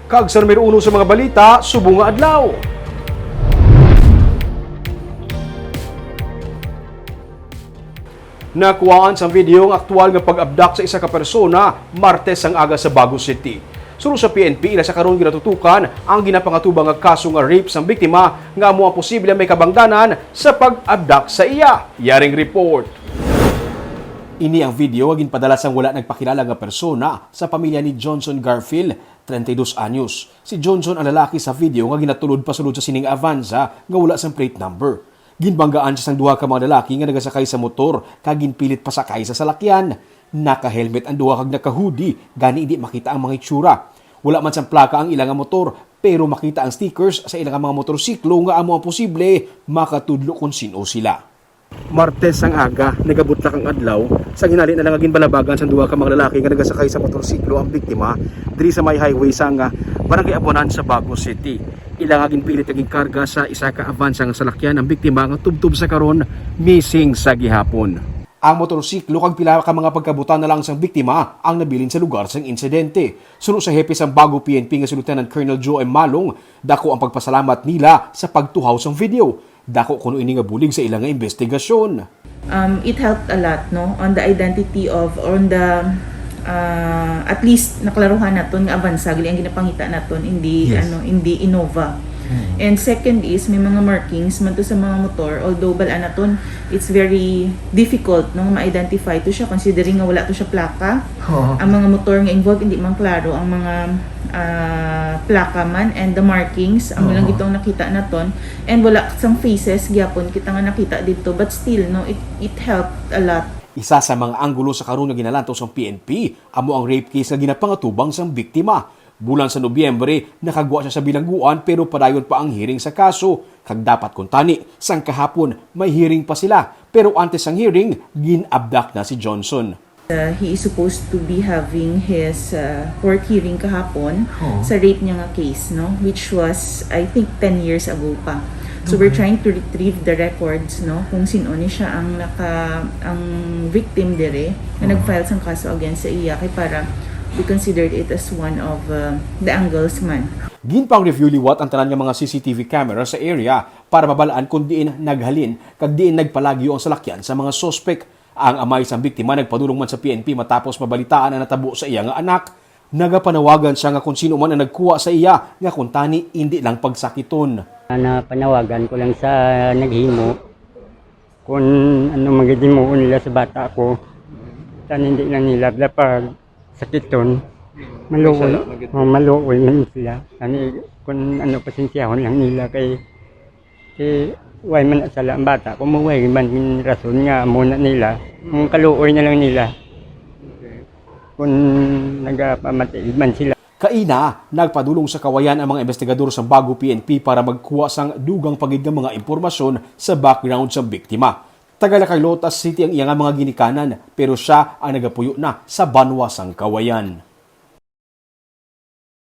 Kag sa numero 1 sa mga balita, subong nga adlaw. Nakuhaan sa video ang aktual nga pag-abduct sa isa ka persona Martes ang aga sa Baguio City. Suno sa PNP, ila sa karon ginatutukan ang ginapangatubang nga kaso nga rape sa biktima nga amo ang posible may kabangdanan sa pag-abduct sa iya. Yaring report. Ini ang video nga ginpadala sang wala nagpakilala nga persona sa pamilya ni Johnson Garfield, 32 anyos. Si Johnson ang lalaki sa video nga ginatulod pasulod sa sining Avanza nga wala sang plate number. Ginbanggaan siya sang duha ka mga lalaki nga nagasakay sa motor kag ginpilit pasakay sa salakyan. Naka-helmet ang duha kag naka-hoodie gani hindi makita ang mga itsura. Wala man sang plaka ang ilang motor pero makita ang stickers sa ilang mga motorsiklo nga amo ang posible makatudlo kung sino sila. Martes ang aga, nagabutlak ang adlaw, sa ginali na lang ginbalabagan sa duha ka mga lalaki nga nagasakay sa motorsiklo ang biktima diri sa may highway sa nga Barangay Abonan sa Baguio City. Ilang aging pilit naging karga sa isa ka Avanza nga salakyan ang biktima nga tubtub sa karon missing sa gihapon. Ang motorsiklo kag pila ka mga pagkabutan na lang sang biktima ang nabilin sa lugar sang insidente. Suno sa hepe sang Baguio PNP nga si Lieutenant Colonel Joe M. Malong, dako ang pagpasalamat nila sa pagtuhaw sang video. Dako kuno ini nga bulig sa ilang nga investigasyon. It helped a lot no on the identity of on the at least naklaruhan naton nga Avanza gali ang ginapangita naton hindi hindi Innova. And second is may mga markings man to sa mga motor, although balaan naton it's very difficult no ma-identify to siya considering nga wala to siya plaka. Ang mga motor nga involved hindi man klaro ang mga plaka man and the markings ang lang gitong nakita naton and wala sang faces gyapon kita nga nakita dito, but still no it helped a lot. Isa sa mga anggulo sa karon nga ginalantaw sa PNP amo ang rape case nga ginapangatubang sang biktima. Bulan sa Nobyembre, nakagwa siya sa bilangguan pero padayon pa ang hearing sa kaso. Kag dapat kuntani, sang kahapon may hearing pa sila. Pero antes ang hearing, gin-abduct na si Johnson. He is supposed to be having his court hearing kahapon sa rape niya nga case, no? Which was, I think, 10 years ago pa. So we're trying to retrieve the records, no? Kung sino ni siya ang victim dire na nag-file sang kaso against sa iya kay para we considered it as one of the angles man. Ginpang review liwat ang tanan nga mga CCTV camera sa area para mabalaan kung diin naghalin kag diin nagpalagyo ang salakyan sa mga suspect. Ang amay sang biktima nagpadulong man sa PNP matapos mabalitaan na natabo sa iya nga anak. Nagapanawagan siya nga kung sino man ang nagkuha sa iya nga kung tani hindi lang pagsakiton. Panawagan ko lang sa naghimo kung ano maghimuon nila sa bata ko. Tan hindi lang nila dapat sakiton, maluoy man sila. Kung ano pasensyahon lang nila kay way man asala ang bata. Kung maway man rason nga muna nila, ang kaluoy na lang nila. Kung nagapamatid man sila. Kaina, nagpadulong sa kawayan ang mga investigador sa Baguio PNP para magkuha sang dugang pagid nga mga impormasyon sa background sa biktima. Tagalakay Lotas City ang iyang mga ginikanan pero siya ang nagapuyo na sa Banwa sang Kawayan.